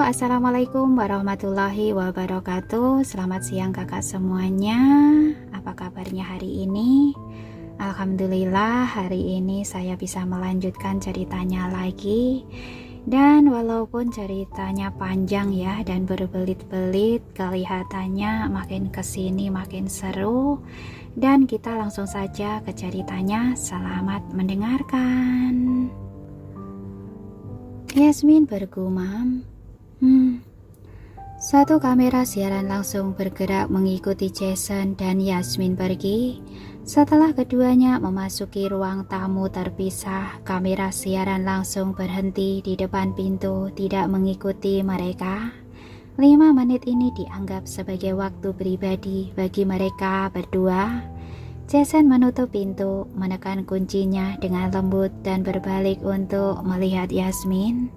Assalamualaikum warahmatullahi wabarakatuh. Selamat siang kakak semuanya. Apa kabarnya hari ini? Alhamdulillah hari ini saya bisa melanjutkan ceritanya lagi. Dan walaupun ceritanya panjang ya dan berbelit-belit, kelihatannya makin kesini makin seru. Dan kita langsung saja ke ceritanya. Selamat mendengarkan. Yasmin bergumam. Satu kamera siaran langsung bergerak mengikuti Jason dan Yasmin pergi. Setelah keduanya memasuki ruang tamu terpisah, kamera siaran langsung berhenti di depan pintu, tidak mengikuti mereka. 5 menit ini dianggap sebagai waktu pribadi bagi mereka berdua. Jason menutup pintu, menekan kuncinya dengan lembut dan berbalik untuk melihat Yasmin.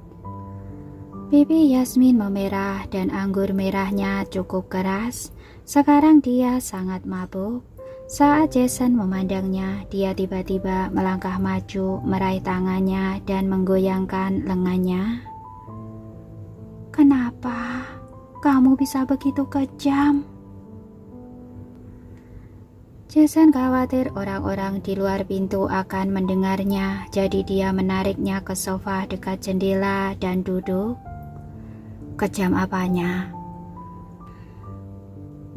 Pipi Yasmin memerah dan anggur merahnya cukup keras. Sekarang dia sangat mabuk. Saat Jason memandangnya, dia tiba-tiba melangkah maju, meraih tangannya dan menggoyangkan lengannya. "Kenapa kamu bisa begitu kejam?" Jason khawatir orang-orang di luar pintu akan mendengarnya, jadi dia menariknya ke sofa dekat jendela dan duduk. "Kejam apanya?"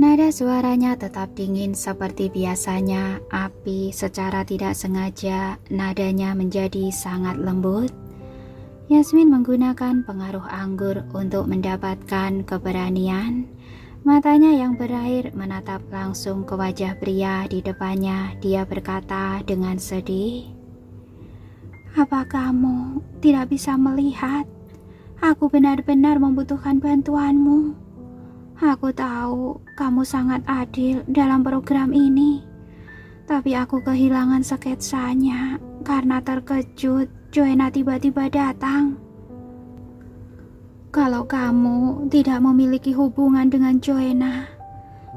Nada suaranya tetap dingin seperti biasanya. Api secara tidak sengaja nadanya menjadi sangat lembut. Yasmin menggunakan pengaruh anggur untuk mendapatkan keberanian. Matanya yang berair menatap langsung ke wajah pria di depannya. Dia berkata dengan sedih, "Apa kamu tidak bisa melihat? Aku benar-benar membutuhkan bantuanmu. Aku tahu kamu sangat adil dalam program ini, tapi aku kehilangan sketsanya karena terkejut Joanna tiba-tiba datang. Kalau kamu tidak memiliki hubungan dengan Joanna,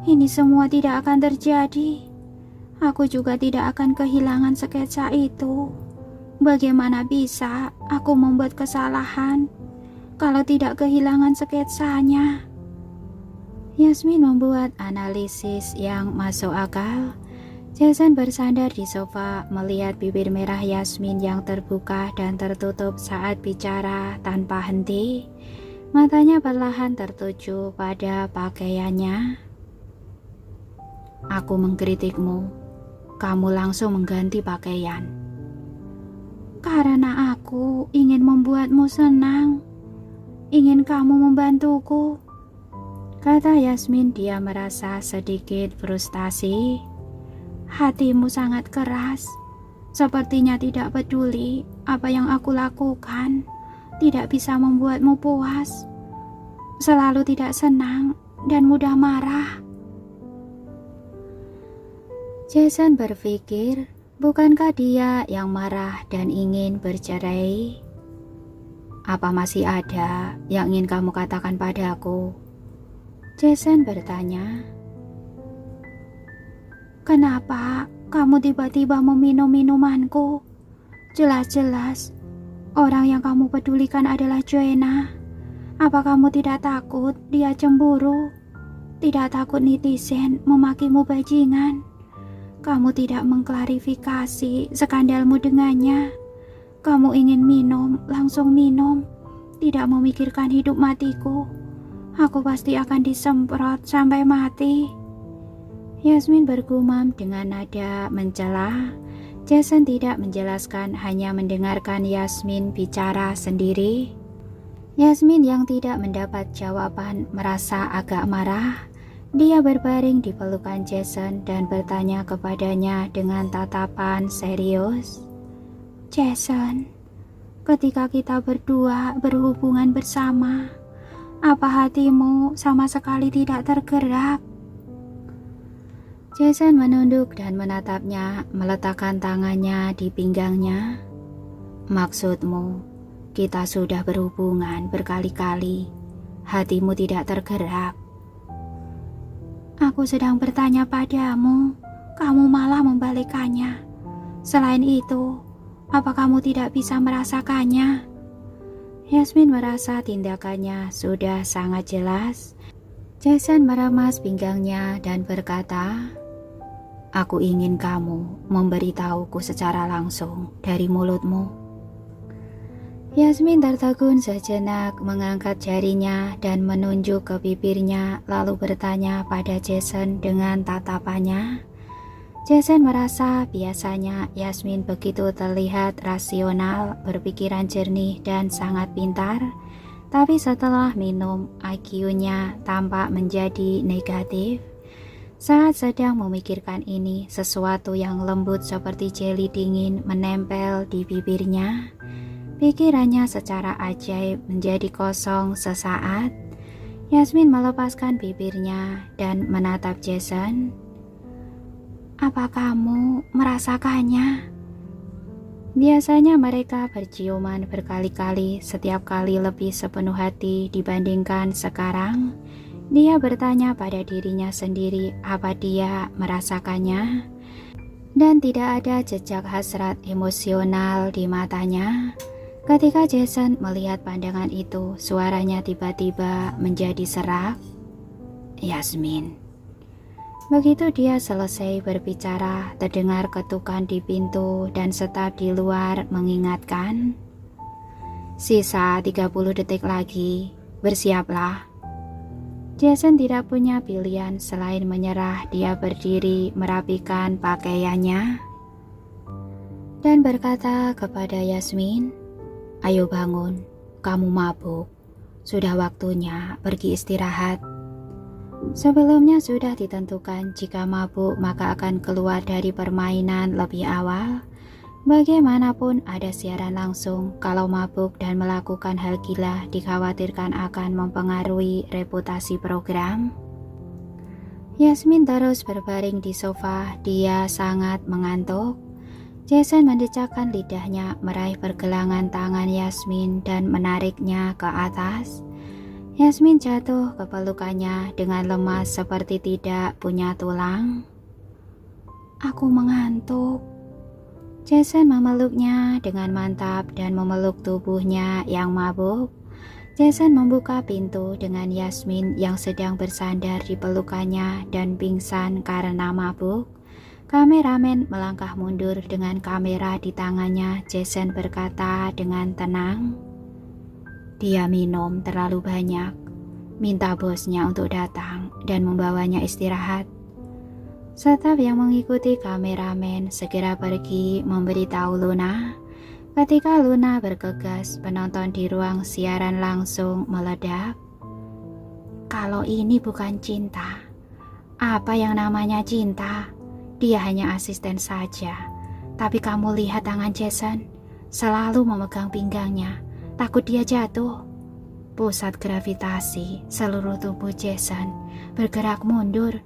ini semua tidak akan terjadi. Aku juga tidak akan kehilangan sketsa itu. Bagaimana bisa aku membuat kesalahan kalau tidak kehilangan sketsanya?" Yasmin membuat analisis yang masuk akal. Jason bersandar di sofa melihat bibir merah Yasmin yang terbuka dan tertutup saat bicara tanpa henti. Matanya perlahan tertuju pada pakaiannya. "Aku mengkritikmu. Kamu langsung mengganti pakaian." "Karena aku ingin membuatmu senang. Ingin kamu membantuku," kata Yasmin. Dia merasa sedikit frustasi. "Hatimu sangat keras. Sepertinya tidak peduli apa yang aku lakukan. Tidak bisa membuatmu puas. Selalu tidak senang dan mudah marah." Jason berpikir, bukankah dia yang marah dan ingin bercerai? "Apa masih ada yang ingin kamu katakan padaku?" Jason bertanya. "Kenapa kamu tiba-tiba meminum minumanku? Jelas-jelas orang yang kamu pedulikan adalah Joanna. Apa kamu tidak takut dia cemburu? Tidak takut netizen memakimu bajingan? Kamu tidak mengklarifikasi skandalmu dengannya. Kamu ingin minum, langsung minum. Tidak memikirkan hidup matiku. Aku pasti akan disemprot sampai mati." Yasmin bergumam dengan nada mencela. Jason tidak menjelaskan, hanya mendengarkan Yasmin bicara sendiri. Yasmin yang tidak mendapat jawaban merasa agak marah. Dia berbaring di pelukan Jason dan bertanya kepadanya dengan tatapan serius. "Jason, ketika kita berdua berhubungan bersama, apa hatimu sama sekali tidak tergerak?" Jason menunduk dan menatapnya, meletakkan tangannya di pinggangnya. "Maksudmu, kita sudah berhubungan berkali-kali. Hatimu tidak tergerak?" "Aku sedang bertanya padamu, kamu malah membalikannya. Selain itu, apa kamu tidak bisa merasakannya?" Yasmin merasa tindakannya sudah sangat jelas. Jason meremas pinggangnya dan berkata, "Aku ingin kamu memberitahuku secara langsung dari mulutmu." Yasmin tertegun sejenak, mengangkat jarinya dan menunjuk ke bibirnya, lalu bertanya pada Jason dengan tatapannya. Jason merasa biasanya Yasmin begitu terlihat rasional, berpikiran jernih dan sangat pintar. Tapi setelah minum, IQ-nya tampak menjadi negatif. Saat sedang memikirkan ini, sesuatu yang lembut seperti jeli dingin menempel di bibirnya. Pikirannya secara ajaib menjadi kosong sesaat. Yasmin melepaskan bibirnya dan menatap Jason. "Apa kamu merasakannya?" Biasanya mereka berciuman berkali-kali, setiap kali lebih sepenuh hati dibandingkan sekarang. Dia bertanya pada dirinya sendiri apa dia merasakannya, dan tidak ada jejak hasrat emosional di matanya. Ketika Jason melihat pandangan itu, suaranya tiba-tiba menjadi serak. "Yasmin." Begitu dia selesai berbicara, terdengar ketukan di pintu dan staf di luar mengingatkan, "Sisa 30 detik lagi, bersiaplah." Jason tidak punya pilihan selain menyerah. Dia berdiri merapikan pakaiannya dan berkata kepada Yasmin, "Ayo bangun, kamu mabuk. Sudah waktunya pergi istirahat." Sebelumnya sudah ditentukan jika mabuk maka akan keluar dari permainan lebih awal. Bagaimanapun ada siaran langsung, kalau mabuk dan melakukan hal gila dikhawatirkan akan mempengaruhi reputasi program. Yasmin terus berbaring di sofa, dia sangat mengantuk. Jason mendecakkan lidahnya meraih pergelangan tangan Yasmin dan menariknya ke atas. Yasmin jatuh ke pelukannya dengan lemas seperti tidak punya tulang. "Aku mengantuk." Jason memeluknya dengan mantap dan memeluk tubuhnya yang mabuk. Jason membuka pintu dengan Yasmin yang sedang bersandar di pelukannya dan pingsan karena mabuk. Kameramen melangkah mundur dengan kamera di tangannya. Jason berkata dengan tenang, "Dia minum terlalu banyak. Minta bosnya untuk datang dan membawanya istirahat." Staf yang mengikuti kameramen segera pergi memberitahu Luna. Ketika Luna bergegas, penonton di ruang siaran langsung meledak. "Kalau ini bukan cinta, apa yang namanya cinta? Dia hanya asisten saja. Tapi kamu lihat tangan Jason, selalu memegang pinggangnya. Takut dia jatuh." Pusat gravitasi seluruh tubuh Jason bergerak mundur,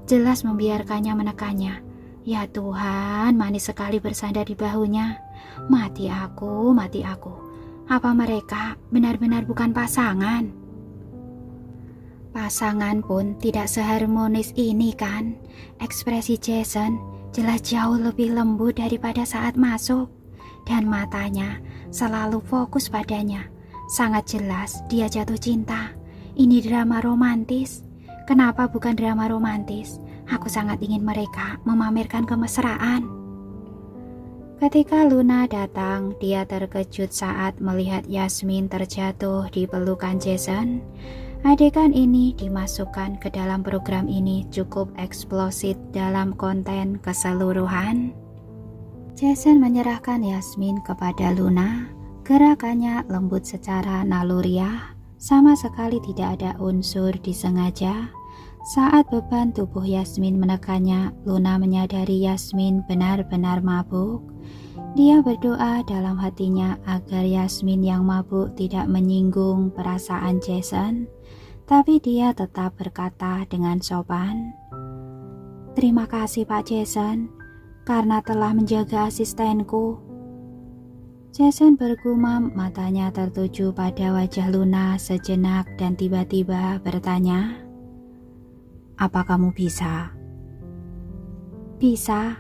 jelas membiarkannya menekannya. Ya Tuhan, manis sekali bersandar di bahunya. Mati aku, mati aku. Apa mereka benar-benar bukan pasangan? Pasangan pun tidak seharmonis ini kan? Ekspresi Jason jelas jauh lebih lembut daripada saat masuk. Dan matanya selalu fokus padanya. Sangat jelas dia jatuh cinta. Ini drama romantis. Kenapa bukan drama romantis? Aku sangat ingin mereka memamerkan kemesraan. Ketika Luna datang, dia terkejut saat melihat Yasmin terjatuh di pelukan Jason. Adegan ini dimasukkan ke dalam program ini cukup eksplosif dalam konten keseluruhan. Jason menyerahkan Yasmin kepada Luna. Gerakannya lembut secara naluriah, sama sekali tidak ada unsur disengaja. Saat beban tubuh Yasmin menekannya, Luna menyadari Yasmin benar-benar mabuk. Dia berdoa dalam hatinya agar Yasmin yang mabuk tidak menyinggung perasaan Jason, tapi dia tetap berkata dengan sopan, "Terima kasih Pak Jason, karena telah menjaga asistenku." Jason bergumam, matanya tertuju pada wajah Luna sejenak dan tiba-tiba bertanya, "Apa kamu bisa?" "Bisa."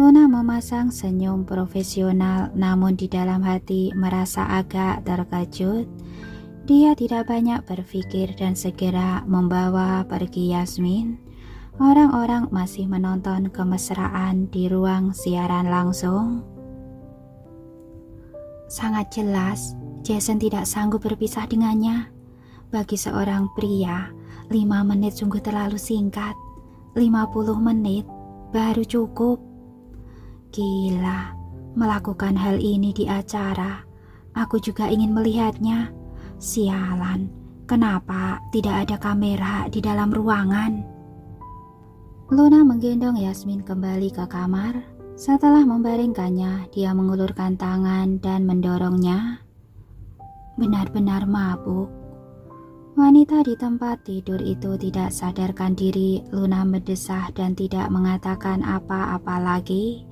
Luna memasang senyum profesional, namun di dalam hati merasa agak terkejut. Dia tidak banyak berpikir dan segera membawa pergi Yasmin. Orang-orang masih menonton kemesraan di ruang siaran langsung. Sangat jelas, Jason tidak sanggup berpisah dengannya. Bagi seorang pria, 5 menit sungguh terlalu singkat. 50 menit baru cukup. Gila, melakukan hal ini di acara. Aku juga ingin melihatnya. Sialan, kenapa tidak ada kamera di dalam ruangan? Luna menggendong Yasmin kembali ke kamar. Setelah membaringkannya, dia mengulurkan tangan dan mendorongnya. Benar-benar mabuk. Wanita di tempat tidur itu tidak sadarkan diri. Luna mendesah dan tidak mengatakan apa-apa lagi.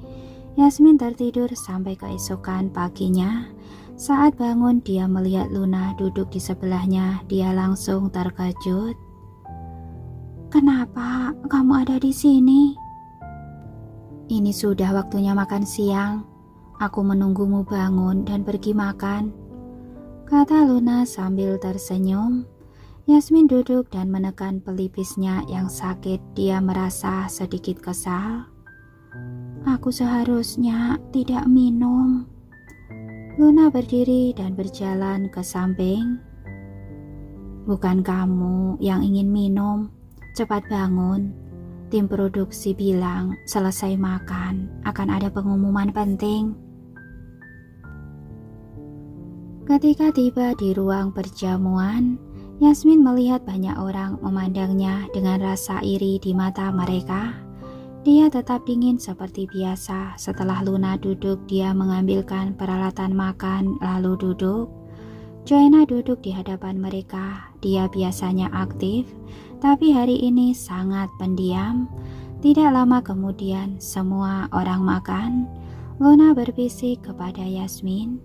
Yasmin tertidur sampai keesokan paginya. Saat bangun, dia melihat Luna duduk di sebelahnya. Dia langsung terkejut. "Kenapa kamu ada di sini?" "Ini sudah waktunya makan siang. Aku menunggumu bangun dan pergi makan," kata Luna sambil tersenyum. Yasmin duduk dan menekan pelipisnya yang sakit. Dia merasa sedikit kesal. "Aku seharusnya tidak minum." Luna berdiri dan berjalan ke samping. "Bukan kamu yang ingin minum. Cepat bangun. Tim produksi bilang selesai makan akan ada pengumuman penting." Ketika tiba di ruang perjamuan, Yasmin melihat banyak orang memandangnya dengan rasa iri di mata mereka. Dia tetap dingin seperti biasa. Setelah Luna duduk, dia mengambilkan peralatan makan lalu duduk. Joanna duduk di hadapan mereka. Dia biasanya aktif, tapi hari ini sangat pendiam. Tidak lama kemudian, semua orang makan. Luna berbisik kepada Yasmin.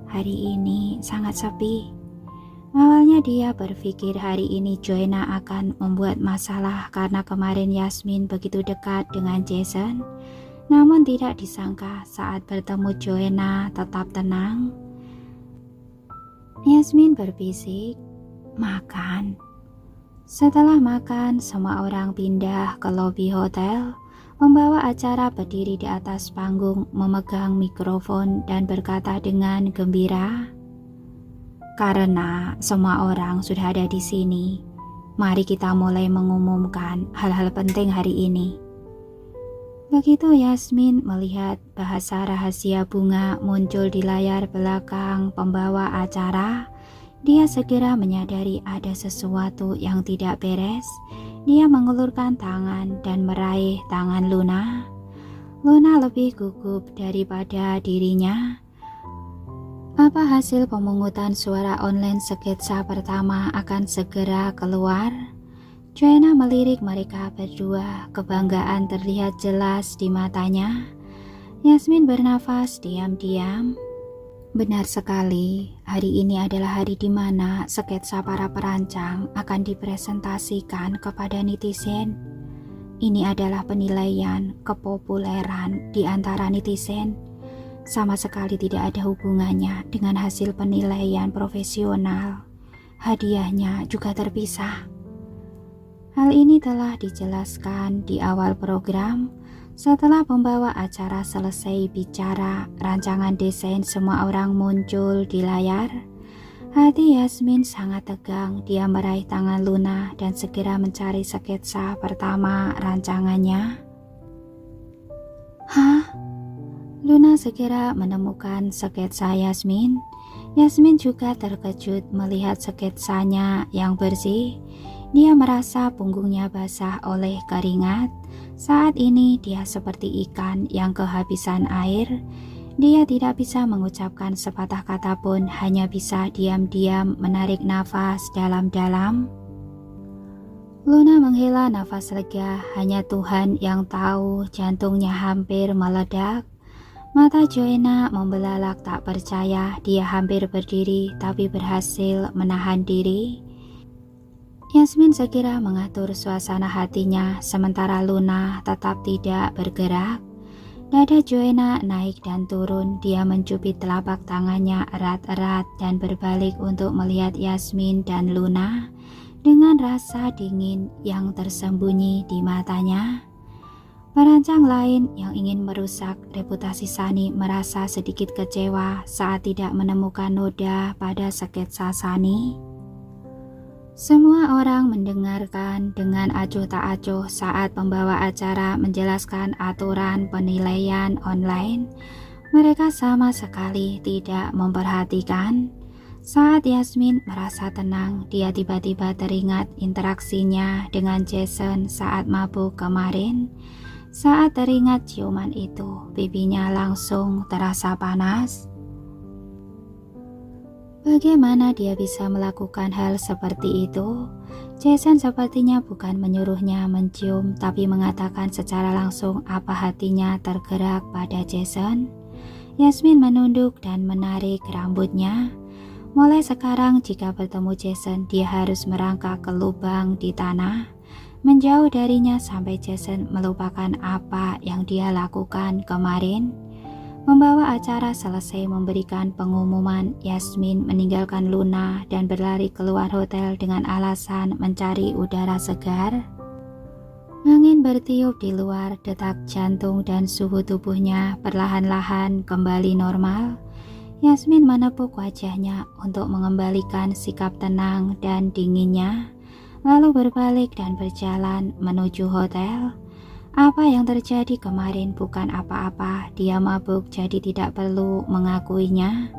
Hari ini sangat sepi. Awalnya dia berpikir hari ini Joanna akan membuat masalah karena kemarin Yasmin begitu dekat dengan Jason. Namun tidak disangka saat bertemu Joanna tetap tenang. Yasmin berbisik, "Makan." Setelah makan, semua orang pindah ke lobi hotel. Pembawa acara berdiri di atas panggung, memegang mikrofon dan berkata dengan gembira, "Karena semua orang sudah ada di sini, mari kita mulai mengumumkan hal-hal penting hari ini." Begitu Yasmin melihat bahasa rahasia bunga muncul di layar belakang pembawa acara, dia segera menyadari ada sesuatu yang tidak beres. Dia mengulurkan tangan dan meraih tangan Luna. Luna lebih gugup daripada dirinya. Apa hasil pemungutan suara online sketsa pertama akan segera keluar? Joanna melirik mereka berdua. Kebanggaan terlihat jelas di matanya. Yasmin bernafas diam-diam. Benar sekali, hari ini adalah hari di mana sketsa para perancang akan dipresentasikan kepada netizen. Ini adalah penilaian kepopuleran di antara netizen. Sama sekali tidak ada hubungannya dengan hasil penilaian profesional. Hadiahnya juga terpisah. Hal ini telah dijelaskan di awal program. Setelah pembawa acara selesai bicara, rancangan desain semua orang muncul di layar. Hati Yasmin sangat tegang. Dia meraih tangan Luna dan segera mencari sketsa pertama rancangannya. "Hah?" Luna segera menemukan sketsa Yasmin. Yasmin juga terkejut melihat sketsanya yang bersih. Dia merasa punggungnya basah oleh keringat. Saat ini dia seperti ikan yang kehabisan air. Dia tidak bisa mengucapkan sepatah kata pun, hanya bisa diam-diam menarik nafas dalam-dalam. Luna menghela nafas lega. Hanya Tuhan yang tahu, jantungnya hampir meledak. Mata Joanna membelalak tak percaya. Dia hampir berdiri tapi berhasil menahan diri. Yasmin segera mengatur suasana hatinya, sementara Luna tetap tidak bergerak. Dada Joanna naik dan turun. Dia mencubit telapak tangannya erat-erat dan berbalik untuk melihat Yasmin dan Luna dengan rasa dingin yang tersembunyi di matanya. Perancang lain yang ingin merusak reputasi Sani merasa sedikit kecewa saat tidak menemukan noda pada sketsa Sani. Semua orang mendengarkan dengan acuh tak acuh saat pembawa acara menjelaskan aturan penilaian online. Mereka sama sekali tidak memperhatikan. Saat Yasmin merasa tenang, dia tiba-tiba teringat interaksinya dengan Jason saat mabuk kemarin. Saat teringat ciuman itu, pipinya langsung terasa panas. Bagaimana dia bisa melakukan hal seperti itu? Jason sepertinya bukan menyuruhnya mencium, tapi mengatakan secara langsung apa hatinya tergerak pada Jason. Yasmin menunduk dan menarik rambutnya. Mulai sekarang jika bertemu Jason, dia harus merangkak ke lubang di tanah, menjauh darinya sampai Jason melupakan apa yang dia lakukan kemarin. Membawa acara selesai memberikan pengumuman, Yasmin meninggalkan Luna dan berlari keluar hotel dengan alasan mencari udara segar. Angin bertiup di luar, detak jantung dan suhu tubuhnya perlahan-lahan kembali normal. Yasmin menepuk wajahnya untuk mengembalikan sikap tenang dan dinginnya, lalu berbalik dan berjalan menuju hotel. Apa yang terjadi kemarin bukan apa-apa, dia mabuk jadi tidak perlu mengakuinya.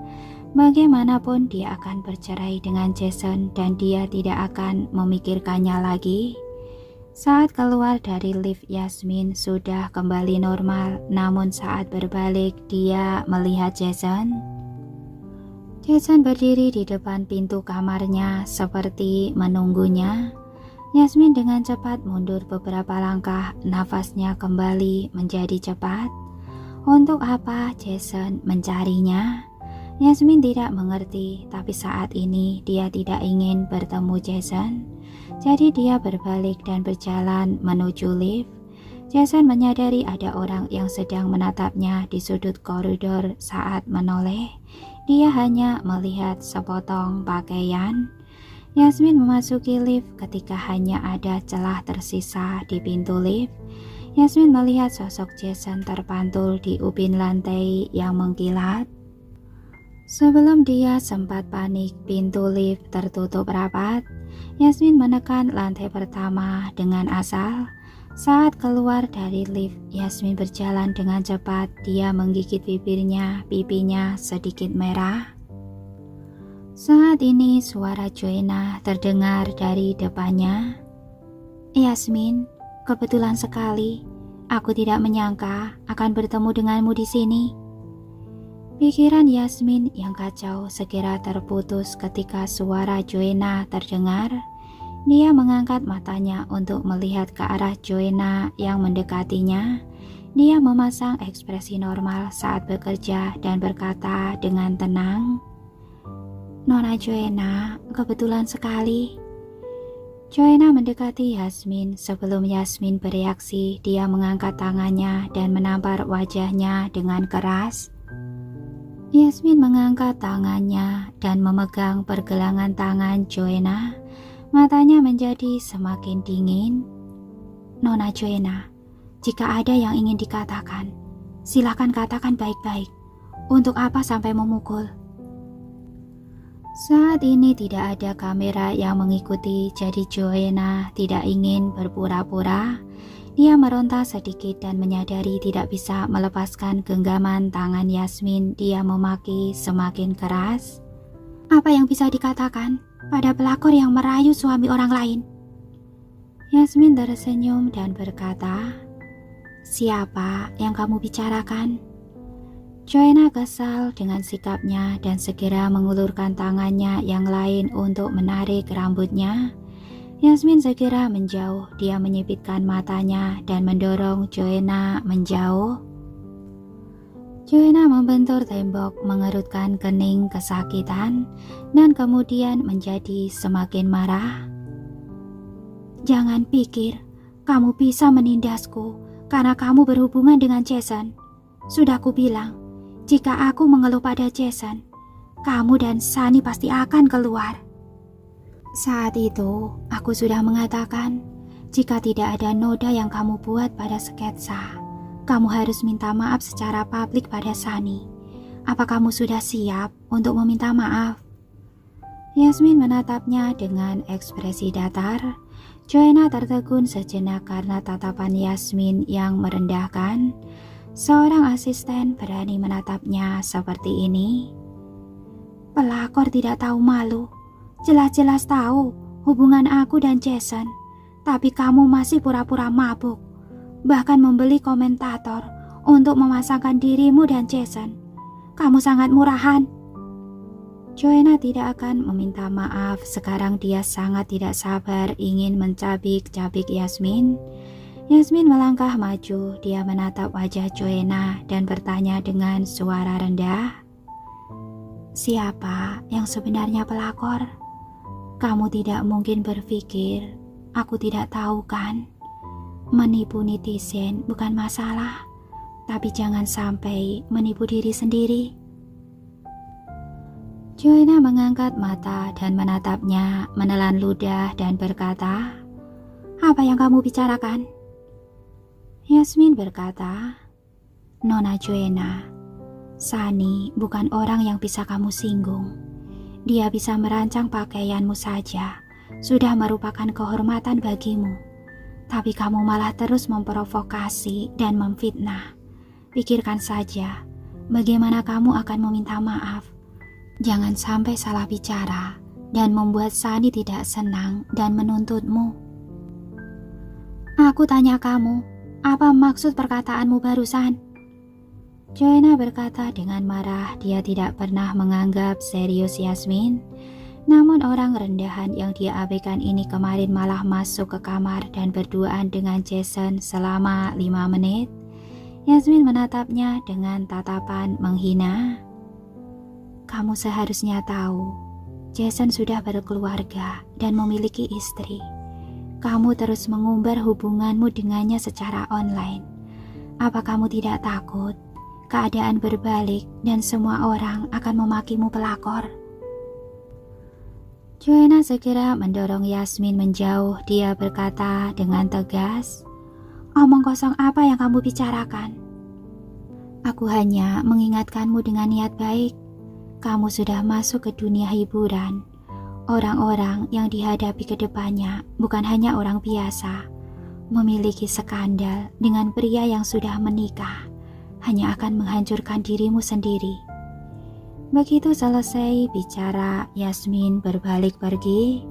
Bagaimanapun dia akan bercerai dengan Jason dan dia tidak akan memikirkannya lagi. Saat keluar dari lift, Yasmin sudah kembali normal, namun saat berbalik dia melihat Jason. Jason berdiri di depan pintu kamarnya seperti menunggunya. Yasmin dengan cepat mundur beberapa langkah, nafasnya kembali menjadi cepat. Untuk apa Jason mencarinya? Yasmin tidak mengerti, tapi saat ini dia tidak ingin bertemu Jason. Jadi dia berbalik dan berjalan menuju lift. Jason menyadari ada orang yang sedang menatapnya di sudut koridor. Saat menoleh, dia hanya melihat sepotong pakaian. Yasmin memasuki lift ketika hanya ada celah tersisa di pintu lift. Yasmin melihat sosok Jason terpantul di ubin lantai yang mengkilat. Sebelum dia sempat panik, pintu lift tertutup rapat. Yasmin menekan lantai pertama dengan asal. Saat keluar dari lift, Yasmin berjalan dengan cepat. Dia menggigit bibirnya, pipinya sedikit merah. Saat ini suara Joanna terdengar dari depannya. Yasmin, kebetulan sekali. Aku tidak menyangka akan bertemu denganmu di sini. Pikiran Yasmin yang kacau segera terputus ketika suara Joanna terdengar. Dia mengangkat matanya untuk melihat ke arah Joanna yang mendekatinya. Dia memasang ekspresi normal saat bekerja dan berkata dengan tenang, Nona Joanna, kebetulan sekali. Joanna mendekati Yasmin. Sebelum Yasmin bereaksi, dia mengangkat tangannya dan menampar wajahnya dengan keras. Yasmin mengangkat tangannya dan memegang pergelangan tangan Joanna. Matanya menjadi semakin dingin. Nona Joanna, jika ada yang ingin dikatakan, silakan katakan baik-baik. Untuk apa sampai memukul? Saat ini tidak ada kamera yang mengikuti, jadi Joanna tidak ingin berpura-pura. Dia meronta sedikit dan menyadari tidak bisa melepaskan genggaman tangan Yasmin. Dia memaki semakin keras. Apa yang bisa dikatakan pada pelakor yang merayu suami orang lain? Yasmin tersenyum dan berkata, siapa yang kamu bicarakan? Joanna kesal dengan sikapnya dan segera mengulurkan tangannya yang lain untuk menarik rambutnya. Yasmin segera menjauh. Dia menyipitkan matanya dan mendorong Joanna menjauh. Joanna membentur tembok, mengerutkan kening kesakitan, dan kemudian menjadi semakin marah. Jangan pikir kamu bisa menindasku karena kamu berhubungan dengan Jason. Sudah kubilang, jika aku mengeluh pada Jason, kamu dan Sunny pasti akan keluar. Saat itu, aku sudah mengatakan, jika tidak ada noda yang kamu buat pada sketsa, kamu harus minta maaf secara publik pada Sunny. Apa kamu sudah siap untuk meminta maaf? Yasmin menatapnya dengan ekspresi datar. Joanna tertegun sejenak karena tatapan Yasmin yang merendahkan. Seorang asisten berani menatapnya seperti ini. Pelakor tidak tahu malu. Jelas-jelas tahu hubungan aku dan Jason. Tapi kamu masih pura-pura mabuk. Bahkan membeli komentator untuk memasangkan dirimu dan Jason. Kamu sangat murahan. Joanna tidak akan meminta maaf. Sekarang dia sangat tidak sabar ingin mencabik-cabik Yasmin. Yasmin melangkah maju. Dia menatap wajah Joanna dan bertanya dengan suara rendah. Siapa yang sebenarnya pelakor? Kamu tidak mungkin berpikir aku tidak tahu kan? Menipu netizen bukan masalah, tapi jangan sampai menipu diri sendiri. Joanna mengangkat mata dan menatapnya, menelan ludah dan berkata, apa yang kamu bicarakan? Yasmin berkata, Nona Joanna, Sunny bukan orang yang bisa kamu singgung. Dia bisa merancang pakaianmu saja, sudah merupakan kehormatan bagimu. Tapi kamu malah terus memprovokasi dan memfitnah. Pikirkan saja, bagaimana kamu akan meminta maaf. Jangan sampai salah bicara dan membuat Sunny tidak senang dan menuntutmu. Aku tanya kamu, apa maksud perkataanmu barusan? Joanna berkata dengan marah. Dia tidak pernah menganggap serius Yasmin. Namun orang rendahan yang dia abaikan ini kemarin malah masuk ke kamar dan berduaan dengan Jason selama 5 menit. Yasmin menatapnya dengan tatapan menghina. Kamu seharusnya tahu, Jason sudah berkeluarga dan memiliki istri. Kamu terus mengumbar hubunganmu dengannya secara online. Apa kamu tidak takut keadaan berbalik dan semua orang akan memakimu pelakor? Joanna segera mendorong Yasmin menjauh. Dia berkata dengan tegas, omong kosong apa yang kamu bicarakan? Aku hanya mengingatkanmu dengan niat baik. Kamu sudah masuk ke dunia hiburan. Orang-orang yang dihadapi ke depannya bukan hanya orang biasa. Memiliki skandal dengan pria yang sudah menikah hanya akan menghancurkan dirimu sendiri. Begitu selesai bicara, Yasmin berbalik pergi.